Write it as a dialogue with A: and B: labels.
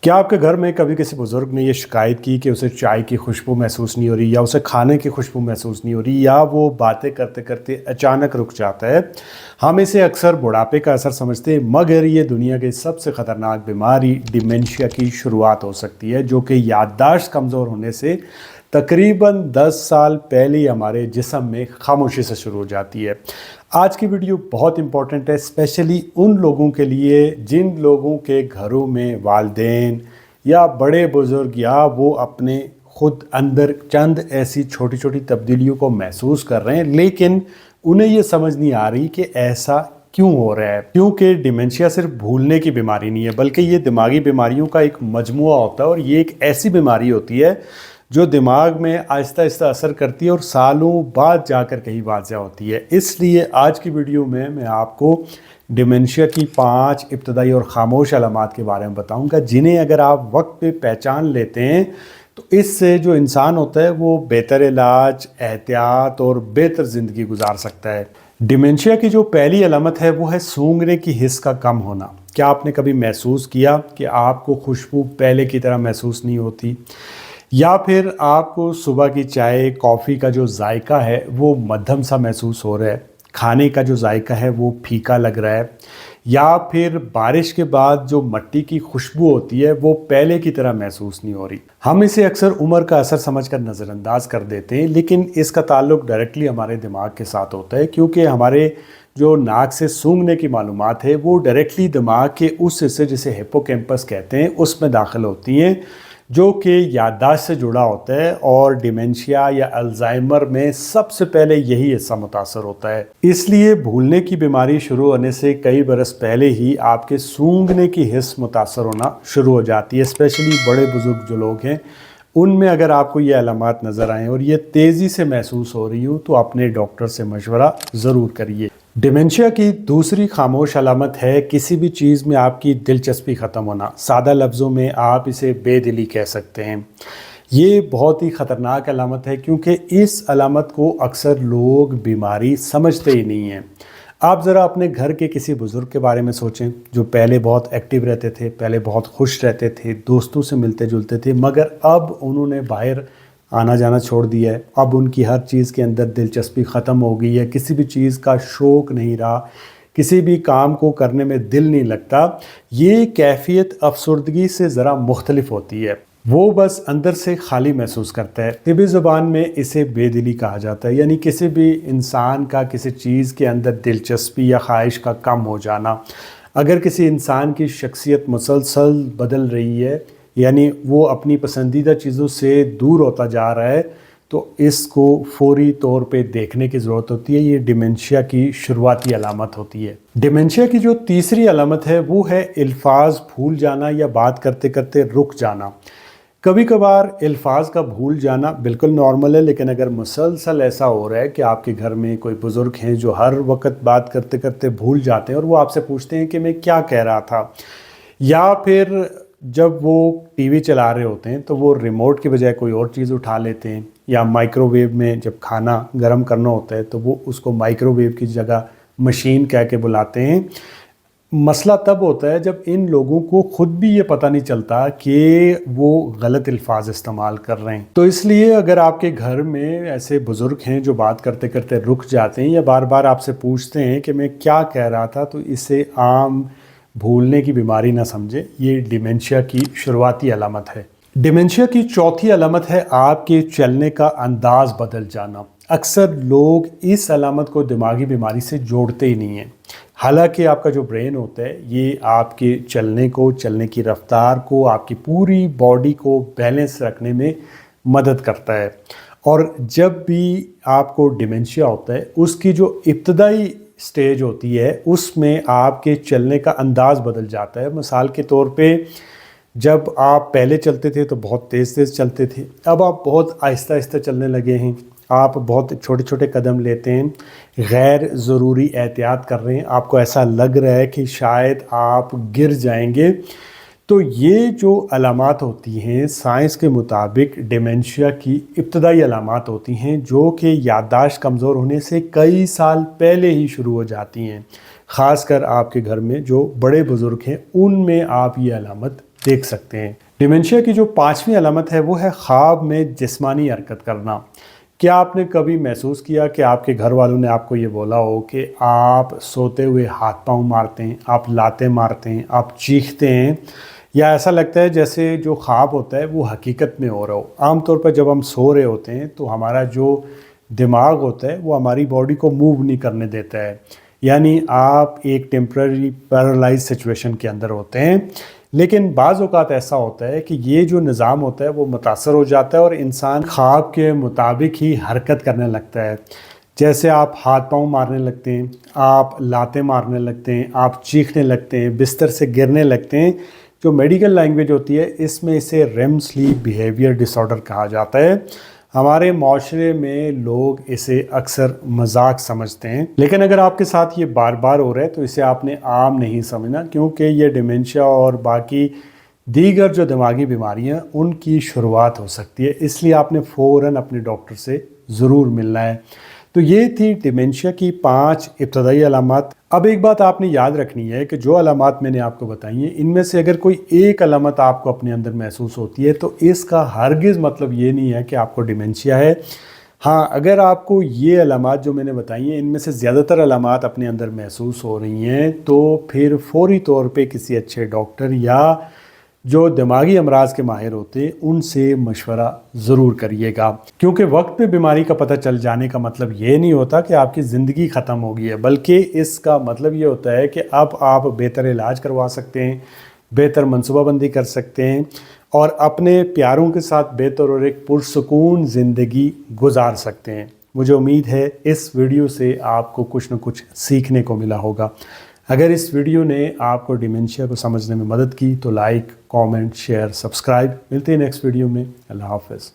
A: क्या आपके घर में कभी किसी बुज़ुर्ग ने ये शिकायत की कि उसे चाय की खुशबू महसूस नहीं हो रही, या उसे खाने की खुशबू महसूस नहीं हो रही, या वो बातें करते करते अचानक रुक जाता है? हम इसे अक्सर बुढ़ापे का असर समझते हैं, मगर ये दुनिया की सबसे ख़तरनाक बीमारी डिमेंशिया की शुरुआत हो सकती है, जो कि याददाश्त कमज़ोर होने से तकरीबन 10 साल पहले ही हमारे जिस्म में खामोशी से शुरू हो जाती है। आज की वीडियो बहुत इंपॉर्टेंट है, स्पेशली उन लोगों के लिए जिन लोगों के घरों में वालिदैन या बड़े बुज़ुर्ग या वो अपने खुद अंदर चंद ऐसी छोटी छोटी तब्दीलियों को महसूस कर रहे हैं, लेकिन उन्हें ये समझ नहीं आ रही कि ऐसा क्यों हो रहा है। क्योंकि डिमेंशिया सिर्फ भूलने की बीमारी नहीं है, बल्कि ये दिमागी बीमारियों का एक मजमुआ होता है, और ये एक ऐसी बीमारी होती है जो दिमाग में आहिस्ता आहिस्ता असर करती है और सालों बाद जाकर कहीं वाज़ह होती है। इसलिए आज की वीडियो में मैं आपको डिमेंशिया की 5 इब्तदाई और ख़ामोश अलामात के बारे में बताऊंगा, जिन्हें अगर आप वक्त पे पहचान लेते हैं तो इससे जो इंसान होता है वो बेहतर इलाज, एहतियात और बेहतर ज़िंदगी गुजार सकता है। डिमेंशिया की जो पहली अलामत है वो है सूंघने की हिस्स का कम होना। क्या आपने कभी महसूस किया कि आपको खुशबू पहले की तरह महसूस नहीं होती, या फिर आपको सुबह की चाय कॉफ़ी का जो जायका है वो मध्यम सा महसूस हो रहा है, खाने का जो जायका है वो फीका लग रहा है, या फिर बारिश के बाद जो मिट्टी की खुशबू होती है वो पहले की तरह महसूस नहीं हो रही? हम इसे अक्सर उम्र का असर समझकर नज़रअंदाज कर देते हैं, लेकिन इसका ताल्लुक डायरेक्टली हमारे दिमाग के साथ होता है, क्योंकि हमारे जो नाक से सूंघने की मालूमात है वो डायरेक्टली दिमाग के उस हिस्से जिसे हिप्पोकैम्पस कहते हैं उसमें दाखिल होती हैं, जो कि याददाश्त से जुड़ा होता है। और डिमेंशिया या अल्जाइमर में सबसे पहले यही हिस्सा मुतासर होता है। इसलिए भूलने की बीमारी शुरू होने से कई बरस पहले ही आपके सूंघने की हिस्स मुतासर होना शुरू हो जाती है। स्पेशली बड़े बुजुर्ग जो लोग हैं उनमें अगर आपको ये अलामात नज़र आएँ और ये तेज़ी से महसूस हो रही हो तो अपने डॉक्टर से मशवरा ज़रूर करिए। डिमेंशिया की दूसरी खामोश अलामत है किसी भी चीज़ में आपकी दिलचस्पी ख़त्म होना। सादा लफ्ज़ों में आप इसे बेदिली कह सकते हैं। ये बहुत ही ख़तरनाक अलामत है, क्योंकि इस अलामत को अक्सर लोग बीमारी समझते ही नहीं हैं। आप ज़रा अपने घर के किसी बुज़ुर्ग के बारे में सोचें जो पहले बहुत एक्टिव रहते थे, पहले बहुत खुश रहते थे, दोस्तों से मिलते जुलते थे, मगर अब उन्होंने बाहर आना जाना छोड़ दिया है। अब उनकी हर चीज़ के अंदर दिलचस्पी ख़त्म हो गई है, किसी भी चीज़ का शौक़ नहीं रहा, किसी भी काम को करने में दिल नहीं लगता। ये कैफियत अफसरदगी से ज़रा मुख्तलिफ होती है, वो बस अंदर से खाली महसूस करता है। तिब्बी ज़ुबान में इसे बेदिली कहा जाता है, यानी किसी भी इंसान का किसी चीज़ के अंदर दिलचस्पी या ख्वाहिश का कम हो जाना। अगर किसी इंसान की शख्सियत मुसलसल बदल रही है, यानी वो अपनी पसंदीदा चीज़ों से दूर होता जा रहा है, तो इसको फौरी तौर पे देखने की ज़रूरत होती है। ये डिमेंशिया की शुरुआती अलामत होती है। डिमेंशिया की जो तीसरी अलामत है वो है अल्फाज भूल जाना या बात करते करते रुक जाना। कभी कभार अल्फाज का भूल जाना बिल्कुल नॉर्मल है, लेकिन अगर मुसलसल ऐसा हो रहा है कि आपके घर में कोई बुज़ुर्ग हैं जो हर वक्त बात करते करते भूल जाते हैं और वो आपसे पूछते हैं कि मैं क्या कह रहा था, या फिर जब वो टीवी चला रहे होते हैं तो वो रिमोट की बजाय कोई और चीज़ उठा लेते हैं, या माइक्रोवेव में जब खाना गर्म करना होता है तो वो उसको माइक्रोवेव की जगह मशीन कह के बुलाते हैं। मसला तब होता है जब इन लोगों को खुद भी ये पता नहीं चलता कि वो गलत अल्फाज इस्तेमाल कर रहे हैं। तो इसलिए अगर आपके घर में ऐसे बुज़ुर्ग हैं जो बात करते करते रुक जाते हैं या बार बार आपसे पूछते हैं कि मैं क्या कह रहा था, तो इसे आम भूलने की बीमारी ना समझे, ये डिमेंशिया की शुरुआती अलामत है। डिमेंशिया की चौथी अलामत है आपके चलने का अंदाज़ बदल जाना। अक्सर लोग इस अलामत को दिमागी बीमारी से जोड़ते ही नहीं हैं। हालांकि आपका जो ब्रेन होता है ये आपके चलने को, चलने की रफ्तार को, आपकी पूरी बॉडी को बैलेंस रखने में मदद करता है। और जब भी आपको डिमेंशिया होता है उसकी जो इब्तदाई स्टेज होती है उसमें आपके चलने का अंदाज़ बदल जाता है। मिसाल के तौर पे जब आप पहले चलते थे तो बहुत तेज़ तेज़ चलते थे, अब आप बहुत आहिस्ता आहिस्ता चलने लगे हैं, आप बहुत छोटे छोटे कदम लेते हैं, गैर ज़रूरी एहतियात कर रहे हैं, आपको ऐसा लग रहा है कि शायद आप गिर जाएंगे। तो ये जो अलामात होती हैं साइंस के मुताबिक डिमेंशिया की इब्तदाई अलामात होती हैं, जो कि याददाश्त कमज़ोर होने से कई साल पहले ही शुरू हो जाती हैं। ख़ासकर आपके घर में जो बड़े बुज़ुर्ग हैं उनमें आप ये अलामत देख सकते हैं। डिमेंशिया की जो 5वीं अलामत है वो है ख्वाब में जिस्मानी हरकत करना। क्या आपने कभी महसूस किया कि आपके घर वालों ने आपको ये बोला हो कि आप सोते हुए हाथ पांव मारते हैं, आप लाते मारते हैं, आप चीखते हैं, या ऐसा लगता है जैसे जो ख्वाब होता है वो हकीकत में हो रहा हो। आम तौर पर जब हम सो रहे होते हैं तो हमारा जो दिमाग होता है वो हमारी बॉडी को मूव नहीं करने देता है, यानी आप एक टेम्पररी पैरालाइज सिचुएशन के अंदर होते हैं। लेकिन बाज़ औक़ात ऐसा होता है कि ये जो निज़ाम होता है वो मुतासर हो जाता है और इंसान ख्वाब के मुताबिक ही हरकत करने लगता है। जैसे आप हाथ पांव मारने लगते हैं, आप लाते मारने लगते हैं, आप चीखने लगते हैं, बिस्तर से गिरने लगते हैं। जो मेडिकल लैंग्वेज होती है इसमें इसे रेम स्लीप बिहेवियर डिसऑर्डर कहा जाता है। हमारे माशरे में लोग इसे अक्सर मजाक समझते हैं, लेकिन अगर आपके साथ ये बार बार हो रहा है तो इसे आपने आम नहीं समझना, क्योंकि ये डिमेंशिया और बाकी दीगर जो दिमागी बीमारियां उनकी शुरुआत हो सकती है। इसलिए आपने फ़ौरन अपने डॉक्टर से ज़रूर मिलना है। तो ये थी डिमेंशिया की 5 इब्तदाई अलामत। अब एक बात आपने याद रखनी है कि जो अलामत मैंने आपको बताई हैं इनमें से अगर कोई एक अलामत आपको अपने अंदर महसूस होती है तो इसका हरगिज़ मतलब ये नहीं है कि आपको डिमेंशिया है। हाँ, अगर आपको ये अलामत जो मैंने बताई हैं इनमें से ज़्यादातर अलामत अपने अंदर महसूस हो रही हैं तो फिर फौरी तौर पे किसी अच्छे डॉक्टर या जो दिमागी अमराज के माहिर होते हैं उनसे मशवरा ज़रूर करिएगा, क्योंकि वक्त पे बीमारी का पता चल जाने का मतलब ये नहीं होता कि आपकी ज़िंदगी ख़त्म हो गई है, बल्कि इसका मतलब ये होता है कि अब आप बेहतर इलाज करवा सकते हैं, बेहतर मनसूबाबंदी कर सकते हैं और अपने प्यारों के साथ बेहतर और एक पुरसुकून ज़िंदगी गुजार सकते हैं। मुझे उम्मीद है इस वीडियो से आपको कुछ न कुछ सीखने को मिला होगा। अगर इस वीडियो ने आपको डिमेंशिया को समझने में मदद की तो लाइक, कमेंट, शेयर, सब्सक्राइब। मिलते हैं नेक्स्ट वीडियो में। अल्लाह हाफ़िज़।